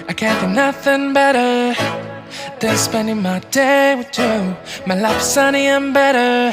I can't think nothing better than spending my day with you. My life's sunny and better,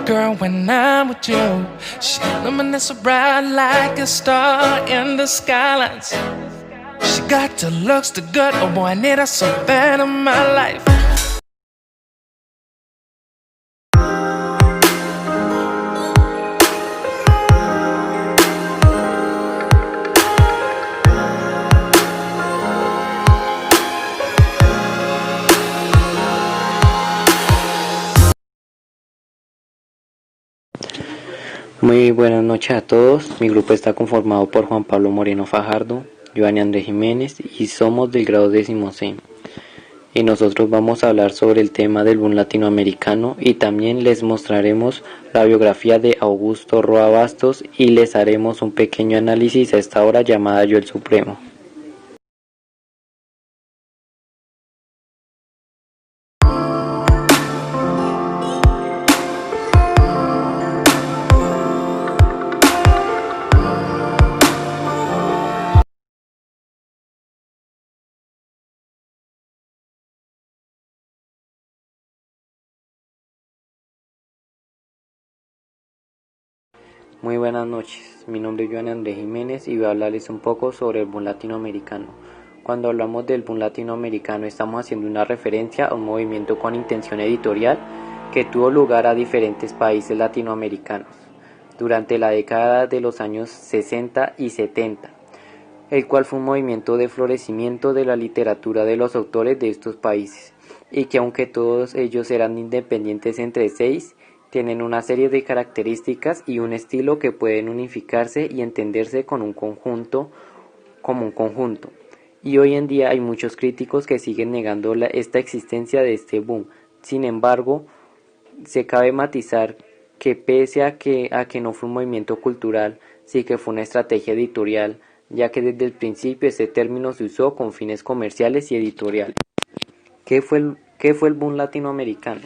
girl, when I'm with you. She luminous so bright like a star in the skylines. She got the looks, the good, oh boy, I need her so bad in my life. Muy buenas noches a todos. Mi grupo está conformado por Juan Pablo Moreno Fajardo, Joanny Andrés Jiménez y somos del grado 10C. Y nosotros vamos a hablar sobre el tema del boom latinoamericano y también les mostraremos la biografía de Augusto Roa Bastos y les haremos un pequeño análisis a esta hora llamada Yo el Supremo. Muy buenas noches, mi nombre es Joanny Andrés Jiménez y voy a hablarles un poco sobre el boom latinoamericano. Cuando hablamos del boom latinoamericano estamos haciendo una referencia a un movimiento con intención editorial que tuvo lugar a diferentes países latinoamericanos durante la década de los años 60 y 70, el cual fue un movimiento de florecimiento de la literatura de los autores de estos países y que aunque todos ellos eran independientes entre sí, tienen una serie de características y un estilo que pueden unificarse y entenderse como un conjunto. Y hoy en día hay muchos críticos que siguen negando esta existencia de este boom. Sin embargo, se cabe matizar que pese a que no fue un movimiento cultural, sí que fue una estrategia editorial, ya que desde el principio este término se usó con fines comerciales y editoriales. ¿Qué fue el boom latinoamericano?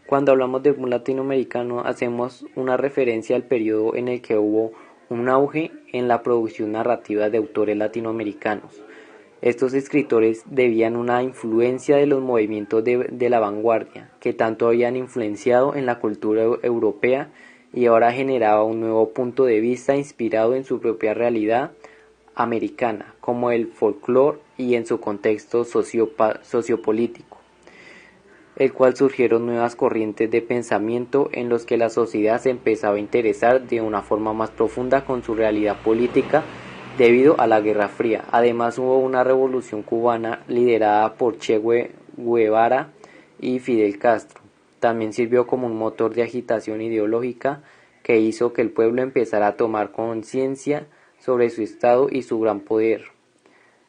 Cuando hablamos del boom latinoamericano hacemos una referencia al periodo en el que hubo un auge en la producción narrativa de autores latinoamericanos. Estos escritores debían una influencia de los movimientos de la vanguardia, que tanto habían influenciado en la cultura europea y ahora generaba un nuevo punto de vista inspirado en su propia realidad americana, como el folclore y en su contexto sociopolítico, el cual surgieron nuevas corrientes de pensamiento en los que la sociedad se empezaba a interesar de una forma más profunda con su realidad política debido a la Guerra Fría. Además hubo una revolución cubana liderada por Che Guevara y Fidel Castro. También sirvió como un motor de agitación ideológica que hizo que el pueblo empezara a tomar conciencia sobre su estado y su gran poder.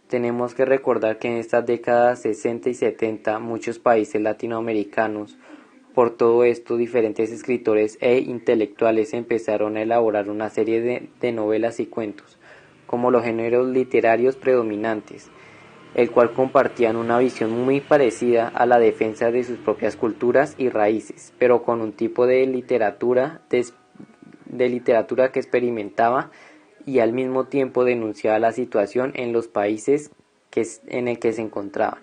Tenemos que recordar que en estas décadas 60 y 70 muchos países latinoamericanos, por todo esto diferentes escritores e intelectuales empezaron a elaborar una serie de novelas y cuentos, como los géneros literarios predominantes, el cual compartían una visión muy parecida a la defensa de sus propias culturas y raíces, pero con un tipo de literatura que experimentaba y al mismo tiempo denunciaba la situación en los países en el que se encontraban.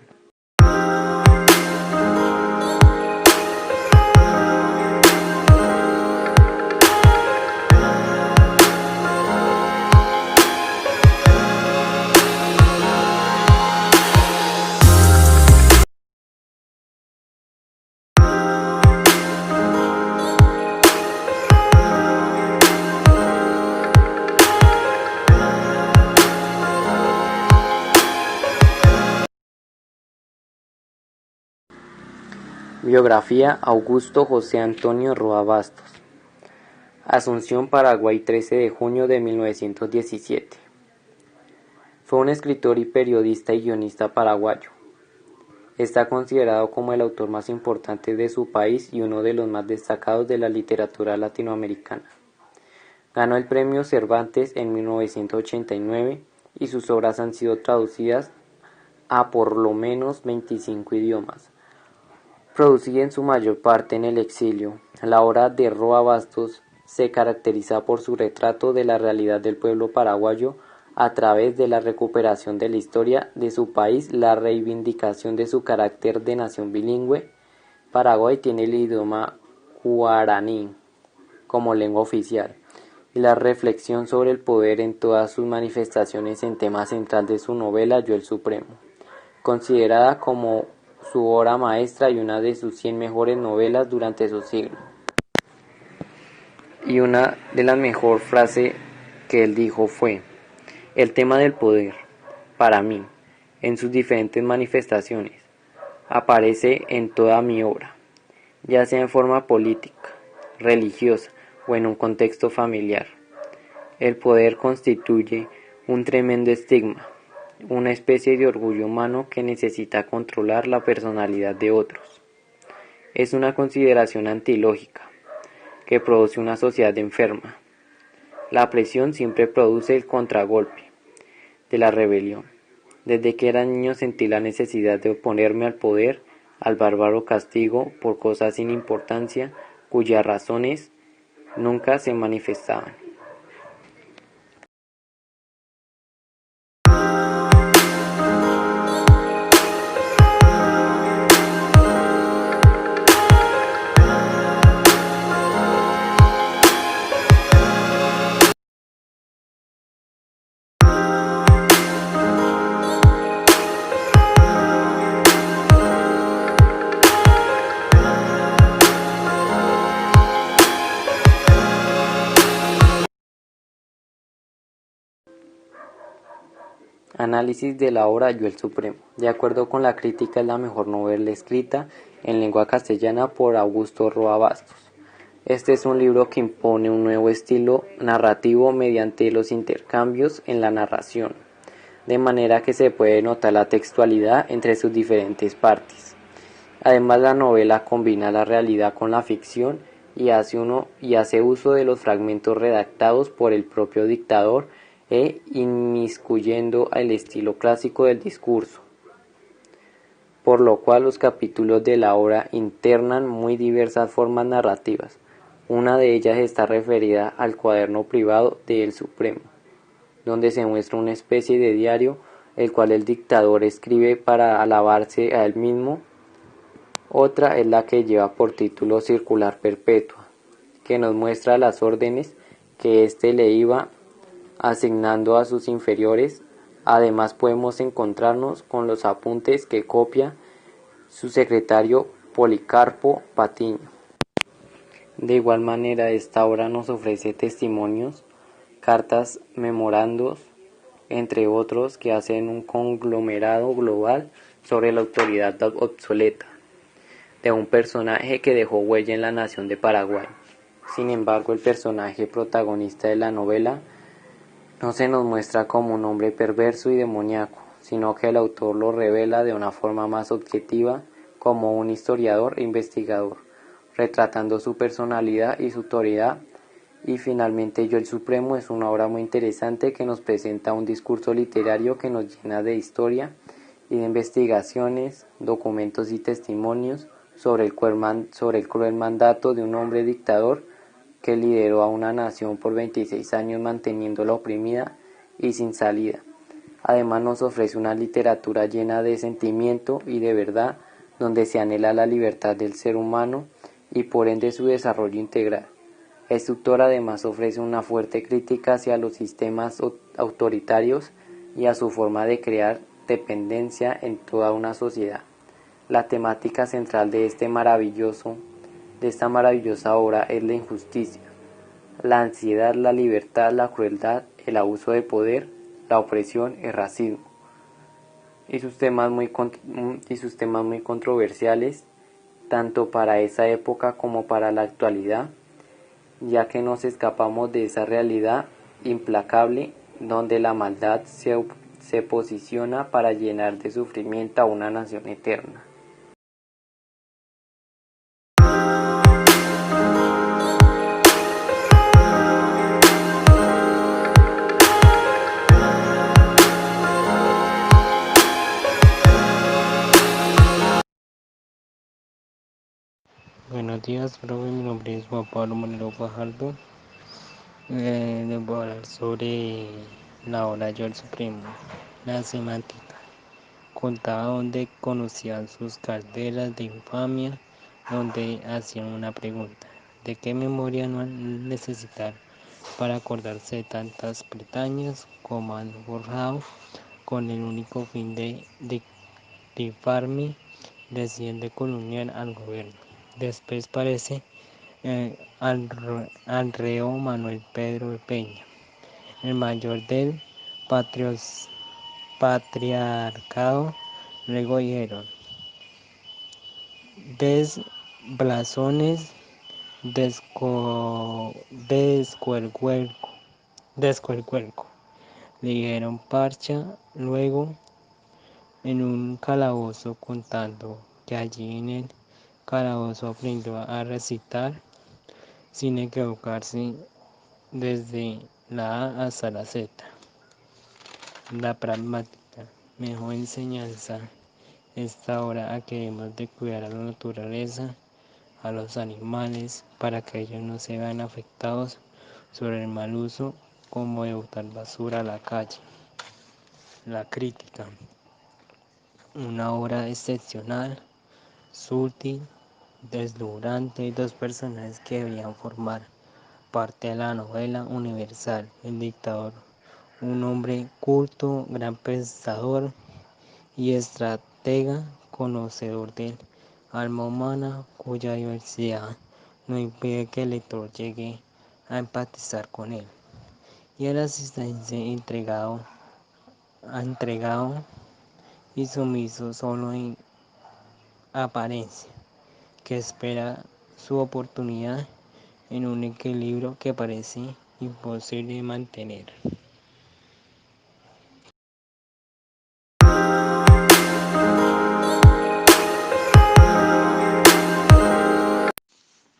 Biografía: Augusto José Antonio Roa Bastos. Asunción, Paraguay, 13 de junio de 1917. Fue un escritor y periodista y guionista paraguayo. Está considerado como el autor más importante de su país y uno de los más destacados de la literatura latinoamericana. Ganó el premio Cervantes en 1989 y sus obras han sido traducidas a por lo menos 25 idiomas. Producida en su mayor parte en el exilio, la obra de Roa Bastos se caracteriza por su retrato de la realidad del pueblo paraguayo a través de la recuperación de la historia de su país, la reivindicación de su carácter de nación bilingüe. Paraguay tiene el idioma guaraní como lengua oficial, y la reflexión sobre el poder en todas sus manifestaciones en tema central de su novela Yo el Supremo, considerada como su obra maestra y una de sus 100 mejores novelas durante su siglo. Y una de las mejores frases que él dijo fue: el tema del poder, para mí, en sus diferentes manifestaciones, aparece en toda mi obra, ya sea en forma política, religiosa o en un contexto familiar. El poder constituye un tremendo estigma, una especie de orgullo humano que necesita controlar la personalidad de otros. Es una consideración antilógica, que produce una sociedad enferma. La presión siempre produce el contragolpe de la rebelión. Desde que era niño sentí la necesidad de oponerme al poder, al bárbaro castigo por cosas sin importancia, cuyas razones nunca se manifestaban. Análisis de la obra Yo el Supremo. De acuerdo con la crítica, es la mejor novela escrita en lengua castellana por Augusto Roa Bastos. Este es un libro que impone un nuevo estilo narrativo mediante los intercambios en la narración, de manera que se puede notar la textualidad entre sus diferentes partes. Además, la novela combina la realidad con la ficción y hace uso de los fragmentos redactados por el propio dictador inmiscuyendo el estilo clásico del discurso, por lo cual los capítulos de la obra internan muy diversas formas narrativas. Una de ellas está referida al cuaderno privado de El Supremo, donde se muestra una especie de diario, el cual el dictador escribe para alabarse a él mismo. Otra es la que lleva por título Circular Perpetua, que nos muestra las órdenes que éste le iba asignando a sus inferiores. Además podemos encontrarnos con los apuntes que copia su secretario Policarpo Patiño. De igual manera, esta obra nos ofrece testimonios, cartas, memorandos, entre otros, que hacen un conglomerado global sobre la autoridad obsoleta de un personaje que dejó huella en la nación de Paraguay. Sin embargo, el personaje protagonista de la novela no se nos muestra como un hombre perverso y demoníaco, sino que el autor lo revela de una forma más objetiva como un historiador e investigador, retratando su personalidad y su autoridad. Y finalmente, Yo el Supremo es una obra muy interesante que nos presenta un discurso literario que nos llena de historia y de investigaciones, documentos y testimonios sobre el cruel mandato de un hombre dictador que lideró a una nación por 26 años manteniéndola oprimida y sin salida. Además nos ofrece una literatura llena de sentimiento y de verdad, donde se anhela la libertad del ser humano y por ende su desarrollo integral. Este autor además ofrece una fuerte crítica hacia los sistemas autoritarios y a su forma de crear dependencia en toda una sociedad. La temática central de esta maravillosa obra es la injusticia, la ansiedad, la libertad, la crueldad, el abuso de poder, la opresión, el racismo y sus temas muy controversiales tanto para esa época como para la actualidad, ya que nos escapamos de esa realidad implacable donde la maldad se posiciona para llenar de sufrimiento a una nación eterna. Buenos días, profe. Mi nombre es Juan Pablo Monero Fajardo. Les voy a hablar sobre La hora yo el supremo, la semántica. Contaba donde conocían sus carteras de infamia, donde hacían una pregunta. ¿De qué memoria no necesitar para acordarse de tantas bretañas como han borrado con el único fin de rifarme recién de colonial al gobierno? Después parece al reo Manuel Pedro de Peña, el mayor del patriarcado. Luego dijeron, desblasones, descuercuerco, descuercuerco. Le dijeron parcha, luego en un calabozo contando que allí en el calabozo aprendió a recitar sin equivocarse desde la A hasta la Z. La pragmática, mejor enseñanza esta hora a que debemos de cuidar a la naturaleza, a los animales, para que ellos no se vean afectados sobre el mal uso como de botar basura a la calle. La crítica, una obra excepcional, sutil, deslumbrante, dos personajes que debían formar parte de la novela universal. El dictador, un hombre culto, gran pensador y estratega, conocedor del alma humana, cuya diversidad no impide que el lector llegue a empatizar con él. Y el asistente entregado y sumiso solo en apariencia, que espera su oportunidad en un equilibrio que parece imposible de mantener.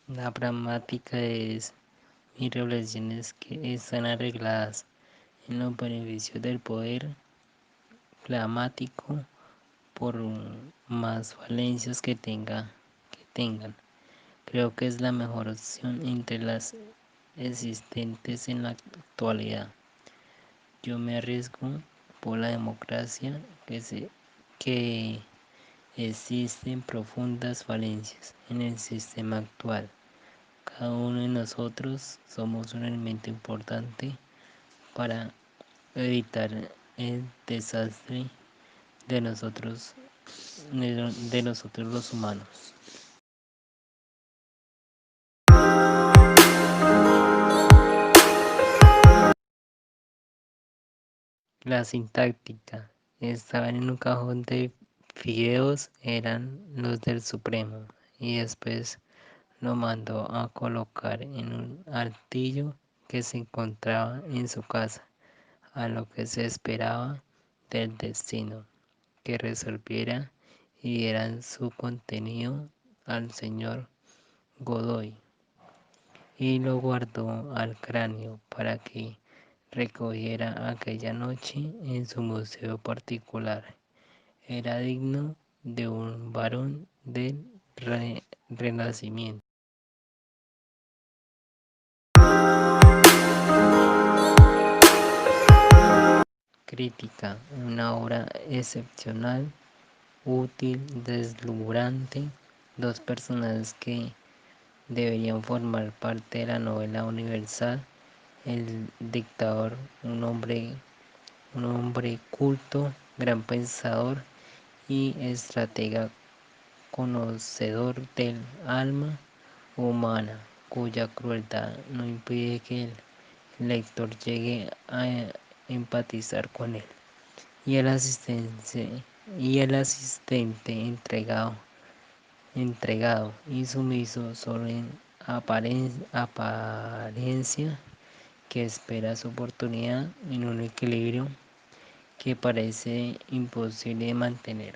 La pragmática es mis reflexiones que están arregladas en los beneficios del poder pragmático por más falencias que tengan. Creo que es la mejor opción entre las existentes en la actualidad. Yo me arriesgo por la democracia que existen profundas falencias en el sistema actual. Cada uno de nosotros somos un elemento importante para evitar el desastre de nosotros los humanos. La sintáctica estaban en un cajón de fideos, eran los del Supremo, y después lo mandó a colocar en un altillo que se encontraba en su casa, a lo que se esperaba del destino, que resolviera y diera su contenido al señor Godoy, y lo guardó al cráneo para que recogiera aquella noche en su museo particular. Era digno de un varón del Renacimiento. Crítica, una obra excepcional, útil, deslumbrante, dos personajes que deberían formar parte de la novela universal. El dictador, un hombre culto, gran pensador y estratega, conocedor del alma humana, cuya crueldad no impide que el lector llegue a empatizar con él. Y el asistente entregado y sumiso solo en apariencia, que espera su oportunidad en un equilibrio que parece imposible de mantener.